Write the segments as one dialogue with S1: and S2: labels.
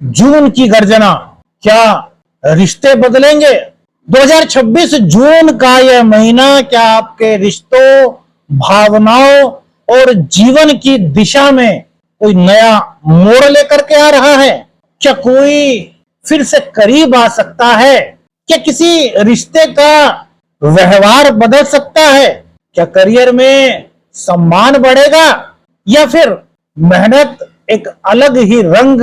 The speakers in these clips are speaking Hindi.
S1: जून की गर्जना, क्या रिश्ते बदलेंगे? 2026 जून का यह महीना क्या आपके रिश्तों, भावनाओं और जीवन की दिशा में कोई नया मोड़ लेकर के आ रहा है? क्या कोई फिर से करीब आ सकता है? क्या किसी रिश्ते का व्यवहार बदल सकता है? क्या करियर में सम्मान बढ़ेगा या फिर मेहनत एक अलग ही रंग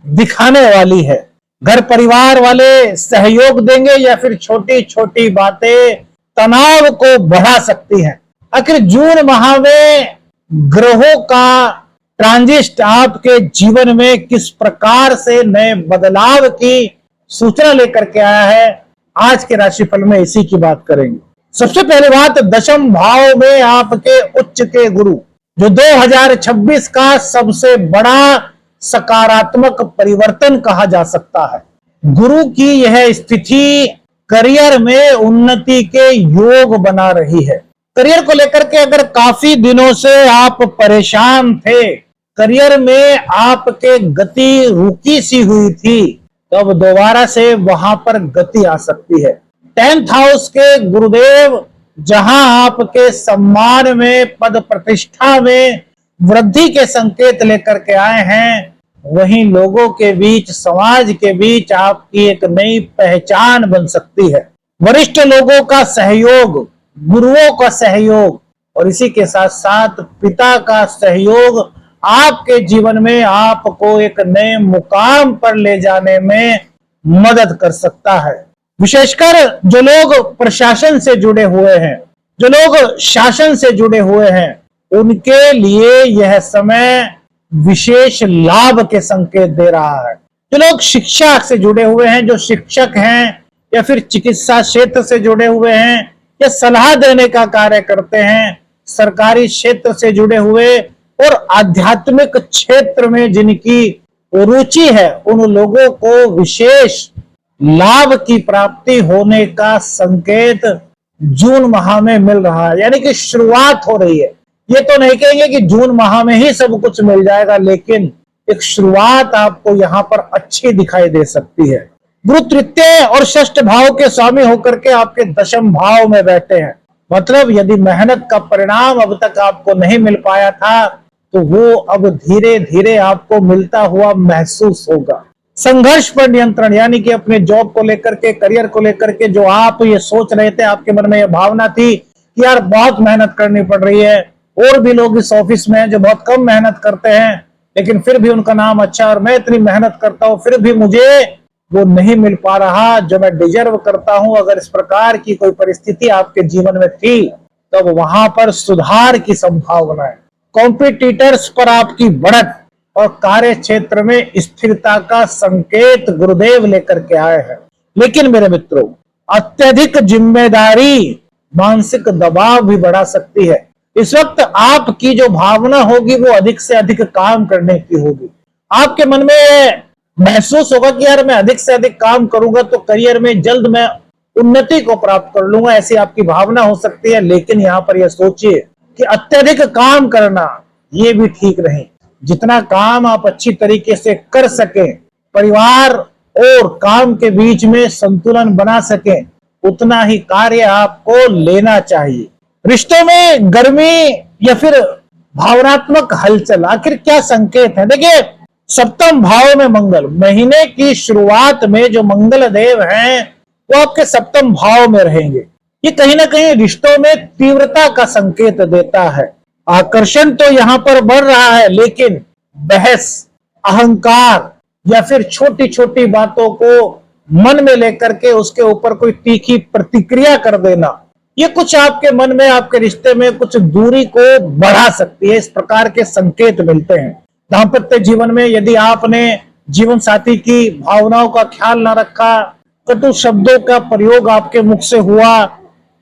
S1: दिखाने वाली है? घर परिवार वाले सहयोग देंगे या फिर छोटी छोटी बातें तनाव को बढ़ा सकती हैं? आखिर जून माह में ग्रहों का ट्रांजिट आपके जीवन में किस प्रकार से नए बदलाव की सूचना लेकर के आया है, आज के राशिफल में इसी की बात करेंगे। सबसे पहली बात, दशम भाव में आपके उच्च के गुरु, जो 2026 का सबसे बड़ा सकारात्मक परिवर्तन कहा जा सकता है। गुरु की यह स्थिति करियर में उन्नति के योग बना रही है। करियर को लेकर के अगर काफी दिनों से आप परेशान थे, करियर में आपके गति रुकी सी हुई थी, तो अब दोबारा से वहां पर गति आ सकती है। 10th हाउस के गुरुदेव जहां आपके सम्मान में, पद प्रतिष्ठा में वृद्धि के संकेत लेकर के आए हैं, वहीं लोगों के बीच, समाज के बीच आपकी एक नई पहचान बन सकती है। वरिष्ठ लोगों का सहयोग, गुरुओं का सहयोग और इसी के साथ साथ पिता का सहयोग आपके जीवन में आपको एक नए मुकाम पर ले जाने में मदद कर सकता है। विशेषकर जो लोग प्रशासन से जुड़े हुए हैं, जो लोग शासन से जुड़े हुए हैं, उनके लिए यह समय विशेष लाभ के संकेत दे रहा है। जो लोग शिक्षा से जुड़े हुए हैं, जो शिक्षक हैं या फिर चिकित्सा क्षेत्र से जुड़े हुए हैं या सलाह देने का कार्य करते हैं, सरकारी क्षेत्र से जुड़े हुए और आध्यात्मिक क्षेत्र में जिनकी रुचि है, उन लोगों को विशेष लाभ की प्राप्ति होने का संकेत जून माह में मिल रहा है। यानी कि शुरुआत हो रही है। ये तो नहीं कहेंगे कि जून माह में ही सब कुछ मिल जाएगा, लेकिन एक शुरुआत आपको यहाँ पर अच्छी दिखाई दे सकती है। गुरु तृतीय और षष्ठ भाव के स्वामी होकर के आपके दशम भाव में बैठे हैं। मतलब यदि मेहनत का परिणाम अब तक आपको नहीं मिल पाया था, तो वो अब धीरे धीरे आपको मिलता हुआ महसूस होगा। संघर्ष पर नियंत्रण, यानी कि अपने जॉब को लेकर के, करियर को लेकर के जो आप ये सोच रहे थे, आपके मन में ये भावना थी कि यार बहुत मेहनत करनी पड़ रही है, और भी लोग इस ऑफिस में हैं जो बहुत कम मेहनत करते हैं, लेकिन फिर भी उनका नाम अच्छा, और मैं इतनी मेहनत करता हूं फिर भी मुझे वो नहीं मिल पा रहा जो मैं डिजर्व करता हूं। अगर इस प्रकार की कोई परिस्थिति आपके जीवन में थी, तब वहां पर सुधार की संभावना है। कॉम्पिटिटर्स पर आपकी बढ़त और कार्य क्षेत्र में स्थिरता का संकेत गुरुदेव लेकर के आए हैं। लेकिन मेरे मित्रों, अत्यधिक जिम्मेदारी मानसिक दबाव भी बढ़ा सकती है। इस वक्त आपकी जो भावना होगी वो अधिक से अधिक काम करने की होगी। आपके मन में महसूस होगा कि यार मैं अधिक से अधिक काम करूंगा तो करियर में जल्द मैं उन्नति को प्राप्त कर लूंगा, ऐसी आपकी भावना हो सकती है। लेकिन यहाँ पर यह सोचिए कि अत्यधिक काम करना ये भी ठीक नहीं। जितना काम आप अच्छी तरीके से कर सकें, परिवार और काम के बीच में संतुलन बना सकें, उतना ही कार्य आपको लेना चाहिए। रिश्तों में गर्मी या फिर भावनात्मक हलचल, आखिर क्या संकेत है? देखिए, सप्तम भाव में मंगल, महीने की शुरुआत में जो मंगल देव हैं वो आपके सप्तम भाव में रहेंगे। ये कहीं ना कहीं रिश्तों में तीव्रता का संकेत देता है। आकर्षण तो यहां पर बढ़ रहा है, लेकिन बहस, अहंकार या फिर छोटी छोटी बातों को मन में लेकर के उसके ऊपर कोई तीखी प्रतिक्रिया कर देना, ये कुछ आपके मन में, आपके रिश्ते में कुछ दूरी को बढ़ा सकती है। इस प्रकार के संकेत मिलते हैं। दाम्पत्य जीवन में यदि आपने जीवन साथी की भावनाओं का ख्याल न रखा, कटु शब्दों का प्रयोग आपके मुख से हुआ,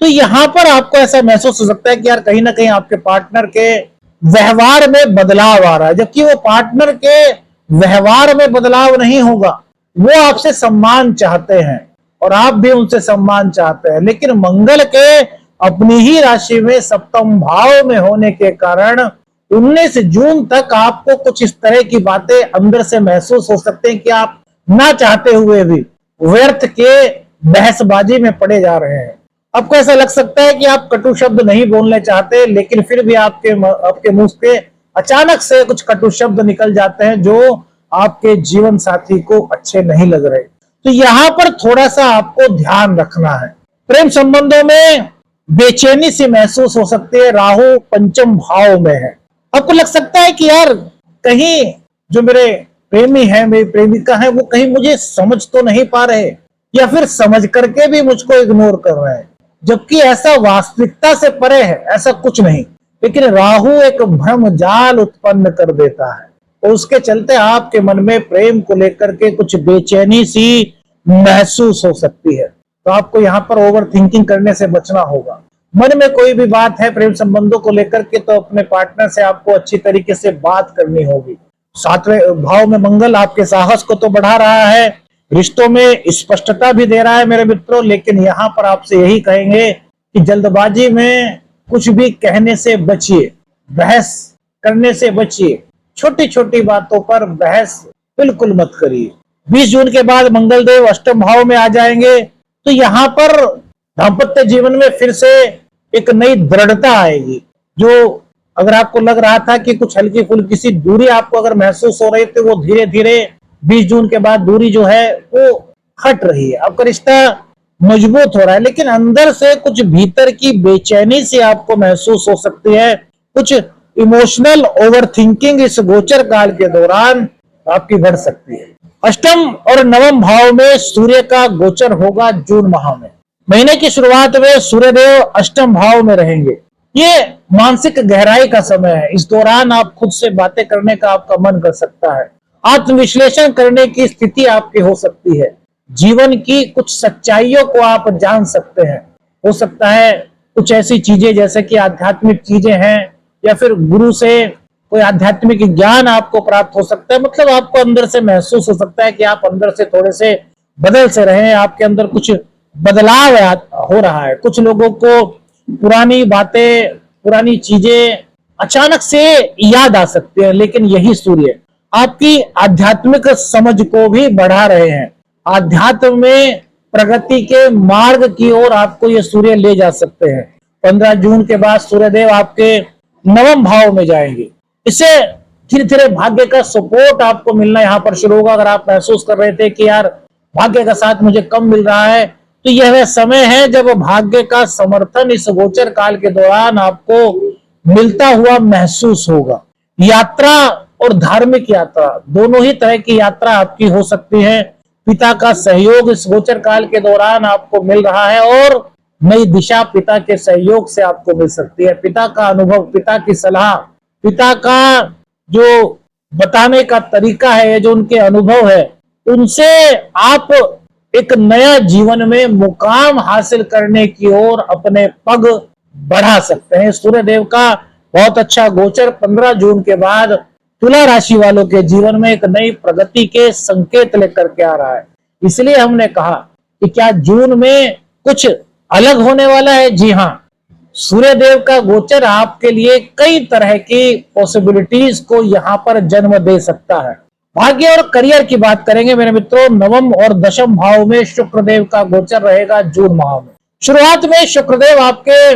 S1: तो यहां पर आपको ऐसा महसूस हो सकता है कि यार कहीं ना कहीं आपके पार्टनर के व्यवहार में बदलाव आ रहा है। जबकि वो पार्टनर के व्यवहार में बदलाव नहीं होगा, वो आपसे सम्मान चाहते हैं और आप भी उनसे सम्मान चाहते हैं। लेकिन मंगल के अपनी ही राशि में सप्तम भाव में होने के कारण 19 जून तक आपको कुछ इस तरह की बातें अंदर से महसूस हो सकते हैं कि आप ना चाहते हुए भी व्यर्थ के बहसबाजी में पड़े जा रहे हैं। आपको ऐसा लग सकता है कि आप कटु शब्द नहीं बोलने चाहते, लेकिन फिर भी आपके मुंह से अचानक से कुछ कटु शब्द निकल जाते हैं जो आपके जीवन साथी को अच्छे नहीं लग रहे। तो यहां पर थोड़ा सा आपको ध्यान रखना है। प्रेम संबंधों में बेचैनी सी महसूस हो सकती है। राहु पंचम भाव में है। आपको लग सकता है कि यार कहीं जो मेरे प्रेमी है, मेरी प्रेमिका है, वो कहीं मुझे समझ तो नहीं पा रहे, या फिर समझ करके भी मुझको इग्नोर कर रहे हैं, जबकि ऐसा वास्तविकता से परे है, ऐसा कुछ नहीं। लेकिन राहु एक भ्रम जाल उत्पन्न कर देता है और उसके चलते आपके मन में प्रेम को लेकर के कुछ बेचैनी सी महसूस हो सकती है। तो आपको यहाँ पर ओवर थिंकिंग करने से बचना होगा। मन में कोई भी बात है प्रेम संबंधों को लेकर के, तो अपने पार्टनर से आपको अच्छी तरीके से बात करनी होगी। 7वें भाव में मंगल आपके साहस को तो बढ़ा रहा है, रिश्तों में स्पष्टता भी दे रहा है मेरे मित्रों, लेकिन यहाँ पर आपसे यही कहेंगे कि जल्दबाजी में कुछ भी कहने से बचिए, बहस करने से बचिए, छोटी छोटी बातों पर बहस बिल्कुल मत करिए। 20 जून के बाद मंगल देव अष्टम भाव में आ जाएंगे, तो यहाँ पर दाम्पत्य जीवन में फिर से एक नई दृढ़ता आएगी। जो अगर आपको लग रहा था कि कुछ हल्की फुल्की सी दूरी आपको अगर महसूस हो रही थी, वो धीरे धीरे 20 जून के बाद दूरी जो है वो हट रही है। आपका रिश्ता मजबूत हो रहा है, लेकिन अंदर से कुछ भीतर की बेचैनी से आपको महसूस हो सकती है। कुछ इमोशनल ओवर थिंकिंग इस गोचर काल के दौरान आपकी बढ़ सकती है। अष्टम और नवम भाव में सूर्य का गोचर होगा जून माह में। महीने की शुरुआत में सूर्यदेव अष्टम भाव में रहेंगे। ये मानसिक गहराई का समय है। इस दौरान आप खुद से बातें करने का आपका मन कर सकता है, आत्मविश्लेषण करने की स्थिति आपकी हो सकती है, जीवन की कुछ सच्चाइयों को आप जान सकते हैं। हो सकता है कुछ ऐसी चीजें जैसे कि आध्यात्मिक चीजें हैं, या फिर गुरु से कोई आध्यात्मिक ज्ञान आपको प्राप्त हो सकता है। मतलब आपको अंदर से महसूस हो सकता है कि आप अंदर से थोड़े से बदल से रहे हैं, आपके अंदर कुछ बदलाव हो रहा है। कुछ लोगों को पुरानी बातें, पुरानी चीजें अचानक से याद आ सकती है, लेकिन यही सूर्य आपकी आध्यात्मिक समझ को भी बढ़ा रहे हैं। आध्यात्म में प्रगति के मार्ग की ओर आपको ये सूर्य ले जा सकते हैं। 15 जून के बाद सूर्यदेव आपके नवम भाव में जाएंगे। इससे धीरे धीरे भाग्य का सपोर्ट आपको मिलना यहाँ पर शुरू होगा। अगर आप महसूस कर रहे थे कि यार भाग्य का साथ मुझे कम मिल रहा है, तो यह वह समय है जब भाग्य का समर्थन इस गोचर काल के दौरान आपको मिलता हुआ महसूस होगा। यात्रा और धार्मिक यात्रा, दोनों ही तरह की यात्रा आपकी हो सकती है। पिता का सहयोग इस गोचर काल के दौरान आपको मिल रहा है और नई दिशा पिता के सहयोग से आपको मिल सकती है। पिता का अनुभव, पिता की सलाह, पिता का जो बताने का तरीका है, जो उनके अनुभव है, उनसे आप एक नया जीवन में मुकाम हासिल करने की ओर अपने पग बढ़ा सकते हैं। सूर्यदेव का बहुत अच्छा गोचर 15 जून के बाद तुला राशि वालों के जीवन में एक नई प्रगति के संकेत लेकर के आ रहा है। इसलिए हमने कहा कि क्या जून में कुछ अलग होने वाला है। जी हाँ, सूर्यदेव का गोचर आपके लिए कई तरह की पॉसिबिलिटीज को यहाँ पर जन्म दे सकता है। भाग्य और करियर की बात करेंगे मेरे मित्रों। नवम और दशम भाव में शुक्रदेव का गोचर रहेगा जून माह में। शुरुआत में शुक्रदेव आपके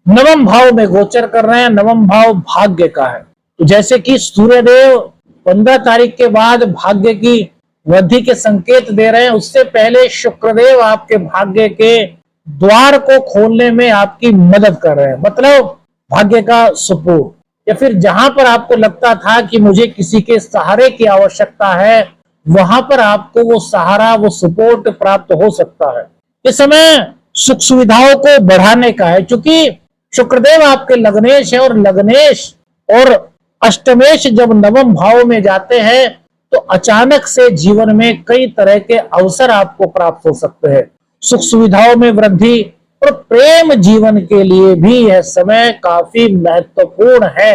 S1: नवम भाव में गोचर कर रहे हैं। नवम भाव भाग्य का है, तो जैसे कि सूर्यदेव 15 तारीख के बाद भाग्य की वृद्धि के संकेत दे रहे हैं, उससे पहले शुक्रदेव आपके भाग्य के द्वार को खोलने में आपकी मदद कर रहे हैं। मतलब भाग्य का सपोर्ट, या फिर जहां पर आपको लगता था कि मुझे किसी के सहारे की आवश्यकता है, वहां पर आपको वो सहारा, वो सपोर्ट प्राप्त हो सकता है। इस समय सुख सुविधाओं को बढ़ाने का है, क्योंकि शुक्रदेव आपके लग्नेश है, और लग्नेश और अष्टमेश जब नवम भाव में जाते हैं तो अचानक से जीवन में कई तरह के अवसर आपको प्राप्त हो सकते हैं। सुख सुविधाओं में वृद्धि और प्रेम जीवन के लिए भी यह समय काफी महत्वपूर्ण है।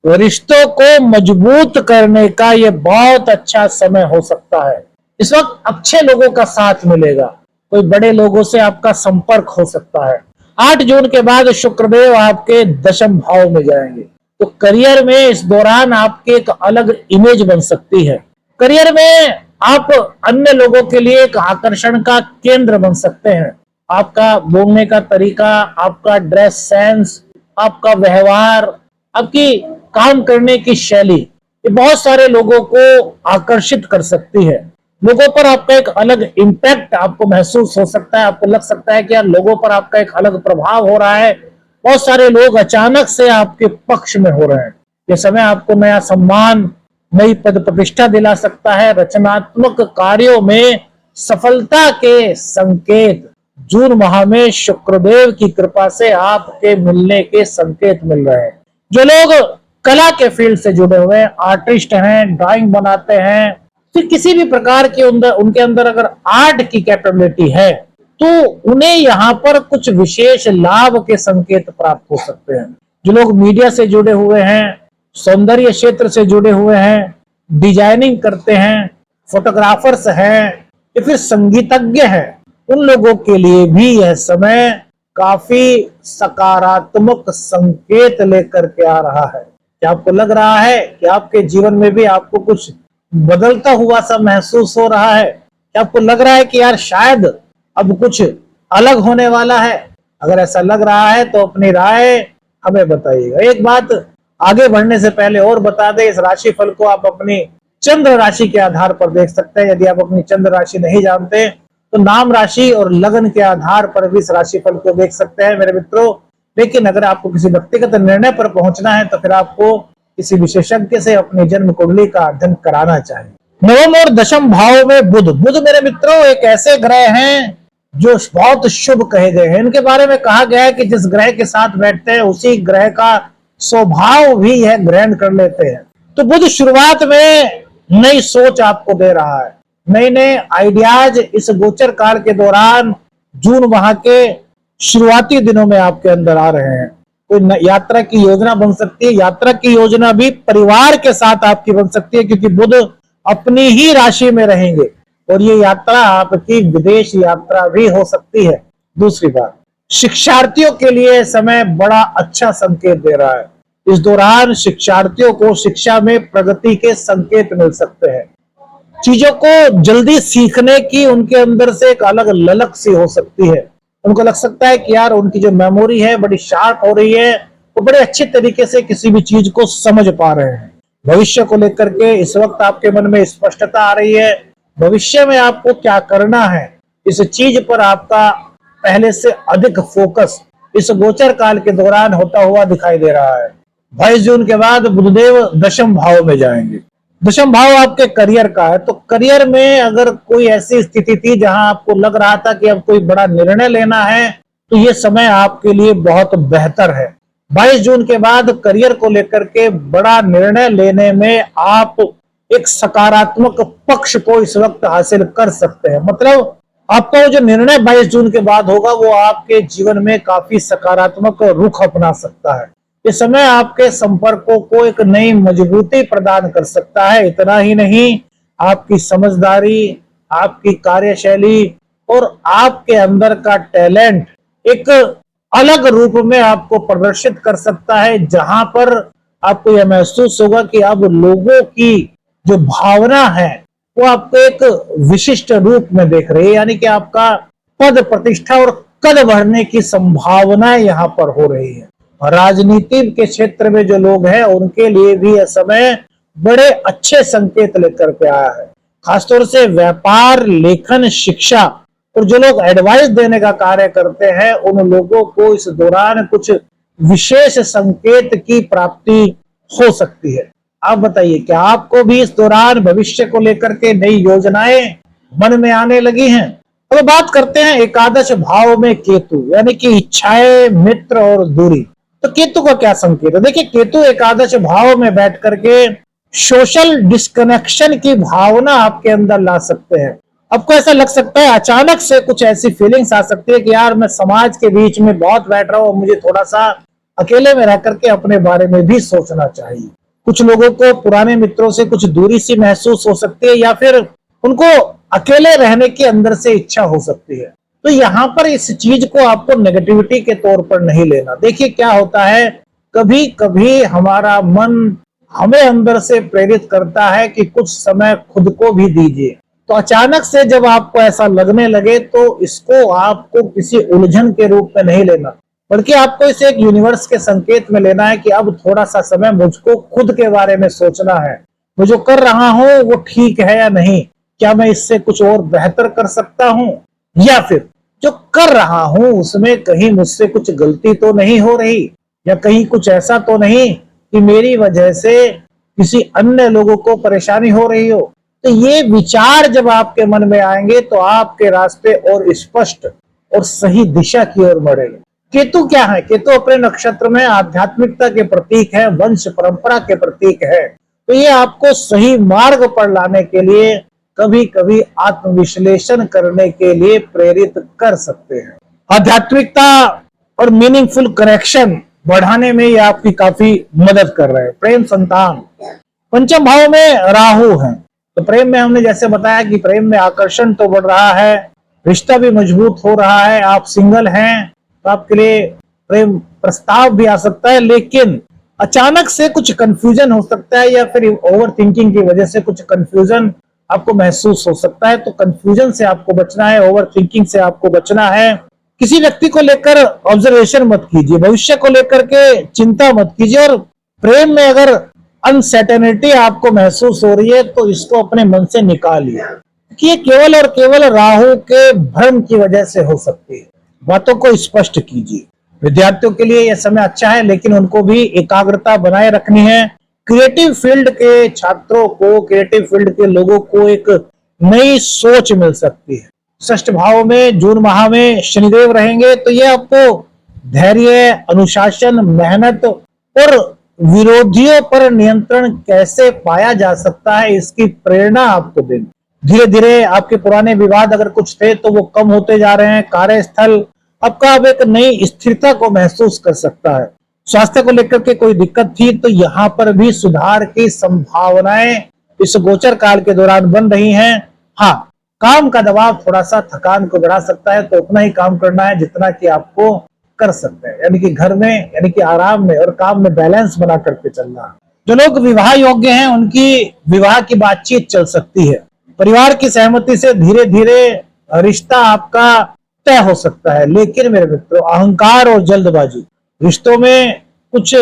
S1: रिश्तों को मजबूत करने का यह बहुत अच्छा समय हो सकता है। इस वक्त अच्छे लोगों का साथ मिलेगा, कोई बड़े लोगों से आपका संपर्क हो सकता है। 8 जून के बाद शुक्रदेव आपके दशम भाव में जाएंगे। तो करियर में इस दौरान आपकी एक अलग इमेज बन सकती है। करियर में आप अन्य लोगों के लिए एक आकर्षण का केंद्र बन सकते हैं। आपका बोलने का तरीका, आपका ड्रेस सेंस, आपका व्यवहार, आपकी काम करने की शैली, ये बहुत सारे लोगों को आकर्षित कर सकती है। लोगों पर आपका एक अलग इम्पैक्ट आपको महसूस हो सकता है। आपको लग सकता है कि यार लोगों पर आपका एक अलग प्रभाव हो रहा है। बहुत सारे लोग अचानक से आपके पक्ष में हो रहे हैं। ये समय आपको नया सम्मान, नई पद प्रतिष्ठा दिला सकता है। रचनात्मक कार्यों में सफलता के संकेत जून माह में शुक्रदेव की कृपा से आपके मिलने के संकेत मिल रहे हैं। जो लोग कला के फील्ड से जुड़े हुए हैं, आर्टिस्ट हैं, ड्राइंग बनाते हैं, फिर किसी भी प्रकार के उनके अंदर अगर आर्ट की कैपेबिलिटी है, तो उन्हें यहाँ पर कुछ विशेष लाभ के संकेत प्राप्त हो सकते हैं। जो लोग मीडिया से जुड़े हुए हैं, सौंदर्य क्षेत्र से जुड़े हुए हैं, डिजाइनिंग करते हैं, फोटोग्राफर्स हैं या फिर संगीतज्ञ हैं, उन लोगों के लिए भी यह समय काफी सकारात्मक संकेत लेकर के आ रहा है। क्या आपको लग रहा है कि आपके जीवन में भी आपको कुछ बदलता हुआ सा महसूस हो रहा है? क्या आपको लग रहा है कि यार शायद अब कुछ अलग होने वाला है? अगर ऐसा लग रहा है तो अपनी राय हमें बताइएगा। एक बात आगे बढ़ने से पहले और बता दें, इस राशि फल को आप अपनी चंद्र राशि के आधार पर देख सकते हैं। यदि आप अपनी चंद्र राशि नहीं जानते तो नाम राशि और लगन के आधार पर भी इस राशि फल को देख सकते हैं मेरे मित्रों। लेकिन अगर आपको किसी व्यक्तिगत निर्णय पर पहुंचना है तो फिर आपको किसी विशेषज्ञ से अपनी जन्म कुंडली का अध्ययन कराना चाहिए। नवम और दशम भाव में बुध मेरे मित्रों एक ऐसे ग्रह हैं जो बहुत शुभ कहे गए हैं। इनके बारे में कहा गया है कि जिस ग्रह के साथ बैठते हैं उसी ग्रह का स्वभाव भी यह ग्रहण कर लेते हैं। तो बुध शुरुआत में नई सोच आपको दे रहा है, नए नए आइडियाज इस गोचर काल के दौरान जून माह के शुरुआती दिनों में आपके अंदर आ रहे हैं। कोई यात्रा की योजना बन सकती है। यात्रा की योजना भी परिवार के साथ आपकी बन सकती है, क्योंकि बुध अपनी ही राशि में रहेंगे और ये यात्रा आपकी विदेश यात्रा भी हो सकती है। दूसरी बात, शिक्षार्थियों के लिए समय बड़ा अच्छा संकेत दे रहा है। इस दौरान शिक्षार्थियों को शिक्षा में प्रगति के संकेत मिल सकते हैं। चीजों को जल्दी सीखने की उनके अंदर से एक अलग ललक सी हो सकती है। उनको लग सकता है कि यार उनकी जो मेमोरी है बड़ी शार्प हो रही है, वो बड़े अच्छे तरीके से किसी भी चीज को समझ पा रहे हैं। भविष्य को लेकर के इस वक्त आपके मन में स्पष्टता आ रही है। भविष्य में आपको क्या करना है, इस चीज पर आपका पहले से अधिक फोकस इस गोचर काल के दौरान होता हुआ दिखाई दे रहा है। 22 जून के बाद बुधदेव दशम भाव में जाएंगे। दशम भाव आपके करियर का है। तो करियर में अगर कोई ऐसी स्थिति थी जहां आपको लग रहा था कि अब कोई बड़ा निर्णय लेना है, तो ये समय आपके लिए बहुत बेहतर है। 22 जून के बाद करियर को लेकर के बड़ा निर्णय लेने में आप एक सकारात्मक पक्ष को इस वक्त हासिल कर सकते हैं। मतलब आपका जो निर्णय 22 जून के बाद होगा वो आपके जीवन में काफी सकारात्मक रुख अपना सकता है। ये समय आपके संपर्कों को एक नई मजबूती प्रदान कर सकता है। इतना ही नहीं, आपकी समझदारी, आपकी कार्यशैली और आपके अंदर का टैलेंट एक अलग रूप में आपको प्रदर्शित कर सकता है, जहां पर आपको यह महसूस होगा कि अब लोगों की जो भावना है वो आपको एक विशिष्ट रूप में देख रही है। यानी कि आपका पद प्रतिष्ठा और कद बढ़ने की संभावनाएं यहाँ पर हो रही है। राजनीति के क्षेत्र में जो लोग हैं उनके लिए भी यह समय बड़े अच्छे संकेत लेकर के आया है। खासतौर से व्यापार, लेखन, शिक्षा और जो लोग एडवाइस देने का कार्य करते हैं उन लोगों को इस दौरान कुछ विशेष संकेत की प्राप्ति हो सकती है। आप बताइए, क्या आपको भी इस दौरान भविष्य को लेकर के नई योजनाएं मन में आने लगी हैं? अब बात करते हैं एकादश भाव में केतु, यानी कि इच्छाएं, मित्र और दूरी। तो केतु का क्या संकेत है? देखिए, केतु एकादश भाव में बैठ करके सोशल डिस्कनेक्शन की भावना आपके अंदर ला सकते हैं। आपको ऐसा लग सकता है, अचानक से कुछ ऐसी फीलिंग्स आ सकती है कि यार मैं समाज के बीच में बहुत बैठ रहा हूं, मुझे थोड़ा सा अकेले में रह करके अपने बारे में भी सोचना चाहिए। कुछ लोगों को पुराने मित्रों से कुछ दूरी सी महसूस हो सकती है, या फिर उनको अकेले रहने की अंदर से इच्छा हो सकती है। तो यहाँ पर इस चीज को आपको नेगेटिविटी के तौर पर नहीं लेना। देखिए क्या होता है, कभी कभी हमारा मन हमें अंदर से प्रेरित करता है कि कुछ समय खुद को भी दीजिए। तो अचानक से जब आपको ऐसा लगने लगे तो इसको आपको किसी उलझन के रूप में नहीं लेना, बल्कि आपको इसे एक यूनिवर्स के संकेत में लेना है कि अब थोड़ा सा समय मुझको खुद के बारे में सोचना है। मैं जो कर रहा हूं वो ठीक है या नहीं, क्या मैं इससे कुछ और बेहतर कर सकता हूं, या फिर जो कर रहा हूं उसमें कहीं मुझसे कुछ गलती तो नहीं हो रही, या कहीं कुछ ऐसा तो नहीं कि मेरी वजह से किसी अन्य लोगों को परेशानी हो रही हो। तो ये विचार जब आपके मन में आएंगे तो आपके रास्ते और स्पष्ट और सही दिशा की ओर बढ़ेंगे। केतु क्या है? केतु अपने नक्षत्र में आध्यात्मिकता के प्रतीक है, वंश परंपरा के प्रतीक है। तो ये आपको सही मार्ग पर लाने के लिए, कभी कभी आत्मविश्लेषण करने के लिए प्रेरित कर सकते हैं। आध्यात्मिकता और मीनिंगफुल कनेक्शन बढ़ाने में ये आपकी काफी मदद कर रहे हैं। प्रेम, संतान, पंचम भाव में राहु है। तो प्रेम में हमने जैसे बताया कि प्रेम में आकर्षण तो बढ़ रहा है, रिश्ता भी मजबूत हो रहा है। आप सिंगल हैं तो आपके लिए प्रेम प्रस्ताव भी आ सकता है, लेकिन अचानक से कुछ कंफ्यूजन हो सकता है, या फिर ओवर थिंकिंग की वजह से कुछ कंफ्यूजन आपको महसूस हो सकता है। तो कंफ्यूजन से आपको बचना है, ओवर थिंकिंग से आपको बचना है। किसी व्यक्ति को लेकर ऑब्जर्वेशन मत कीजिए, भविष्य को लेकर के चिंता मत कीजिए, और प्रेम में अगर अनसर्टेनिटी आपको महसूस हो रही है तो इसको अपने मन से निकालिए कि ये केवल और केवल राहु के भ्रम की वजह से हो सकती है। बातों को स्पष्ट कीजिए। विद्यार्थियों के लिए यह समय अच्छा है, लेकिन उनको भी एकाग्रता बनाए रखनी है। क्रिएटिव फील्ड के छात्रों को, क्रिएटिव फील्ड के लोगों को एक नई सोच मिल सकती है। षष्ठ भाव में जून माह में शनिदेव रहेंगे, तो ये आपको धैर्य, अनुशासन, मेहनत और विरोधियों पर नियंत्रण कैसे पाया जा सकता है इसकी प्रेरणा आपको देंगे। धीरे धीरे आपके पुराने विवाद अगर कुछ थे तो वो कम होते जा रहे हैं। कार्यस्थल आपका अब एक नई स्थिरता को महसूस कर सकता है। स्वास्थ्य को लेकर के कोई दिक्कत थी तो यहाँ पर भी सुधार की संभावनाएं इस गोचर काल के दौरान बन रही हैं। हाँ, काम का दबाव थोड़ा सा थकान को बढ़ा सकता है, तो उतना ही काम करना है जितना कि आपको कर सकते हैं, यानी कि घर में, यानी कि आराम में और काम में बैलेंस बना करके चलना। जो लोग विवाह योग्य हैं उनकी विवाह की बातचीत चल सकती है। परिवार की सहमति से धीरे धीरे रिश्ता आपका तय हो सकता है, लेकिन मेरे मित्रों, अहंकार और जल्दबाजी रिश्तों में कुछ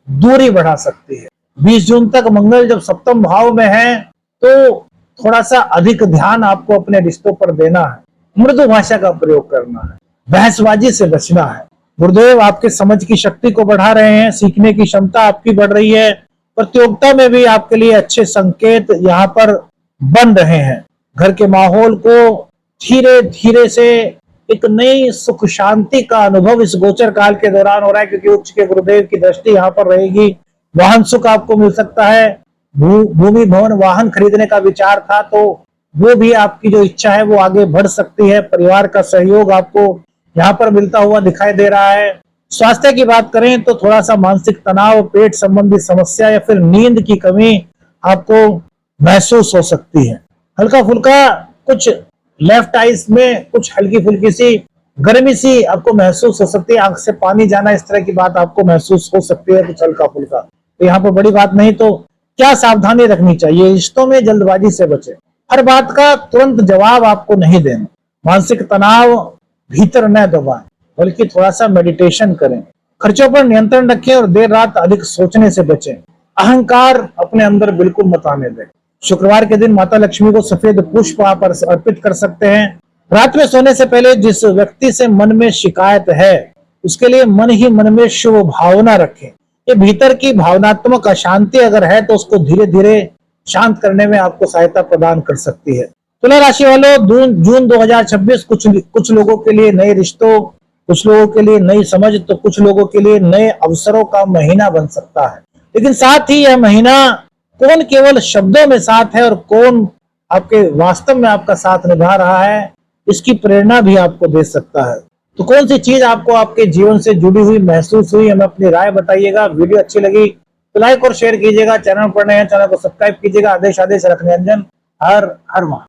S1: दूरी बढ़ा सकती है। 20 जून तक मंगल जब सप्तम भाव में है तो थोड़ा सा अधिक ध्यान आपको अपने रिश्तों पर देना है। मृदु भाषा का प्रयोग करना है, बहसबाजी से बचना है। गुरुदेव आपके समझ की शक्ति को बढ़ा रहे हैं, सीखने की क्षमता आपकी बढ़ रही है। प्रतियोगिता में भी आपके लिए अच्छे संकेत यहाँ पर बन रहे हैं। घर के माहौल को धीरे धीरे से एक नई सुख शांति का अनुभव इस गोचर काल के दौरान हो रहा है, क्योंकि उच्च के गुरुदेव की दृष्टि यहाँ पर रहेगी। वाहन सुख आपको मिल सकता है। भूमि भवन वाहन खरीदने का विचार था तो वो भी आपकी जो इच्छा है वो आगे बढ़ सकती है। परिवार का सहयोग आपको यहाँ पर मिलता हुआ दिखाई दे रहा है। स्वास्थ्य की बात करें तो थोड़ा सा मानसिक तनाव, पेट संबंधी समस्या या फिर नींद की कमी आपको महसूस हो सकती है। हल्का फुल्का कुछ लेफ्ट आइज में कुछ हल्की फुल्की सी गर्मी सी आपको महसूस हो सकती है। आंख से पानी जाना, इस तरह की बात आपको महसूस हो सकती है कुछ हल्का फुल्का। तो यहाँ पर बड़ी बात नहीं, तो क्या सावधानी रखनी चाहिए? रिश्तों में जल्दबाजी से बचे। हर बात का तुरंत जवाब आपको नहीं देना। मानसिक तनाव भीतर न दबाएं, बल्कि थोड़ा सा मेडिटेशन करें। खर्चों पर नियंत्रण रखें और देर रात अधिक सोचने से बचें। अहंकार अपने अंदर बिल्कुल मत आने दें। शुक्रवार के दिन माता लक्ष्मी को सफेद पुष्प आप अर्पित कर सकते हैं। रात में सोने से पहले जिस व्यक्ति से मन में शिकायत है उसके लिए मन ही मन में शुभ भावना रखें। ये भीतर की भावनात्मक अशांति अगर है तो उसको धीरे धीरे शांत करने में आपको सहायता प्रदान कर सकती है। तुला राशि वालों, जून 2026 कुछ लोगों के लिए नए रिश्तों, कुछ लोगों के लिए नई समझ, तो कुछ लोगों के लिए नए अवसरों का महीना बन सकता है। लेकिन साथ ही यह महीना कौन केवल शब्दों में साथ है और कौन आपके वास्तव में आपका साथ निभा रहा है, इसकी प्रेरणा भी आपको दे सकता है। तो कौन सी चीज आपको आपके जीवन से जुड़ी हुई महसूस हुई, हमें अपनी राय बताइएगा। वीडियो अच्छी लगी तो लाइक और शेयर कीजिएगा। चैनल पर नए हैं, चैनल को सब्सक्राइब कीजिएगा। आदेश रखने अंजन। हर हर महादेव।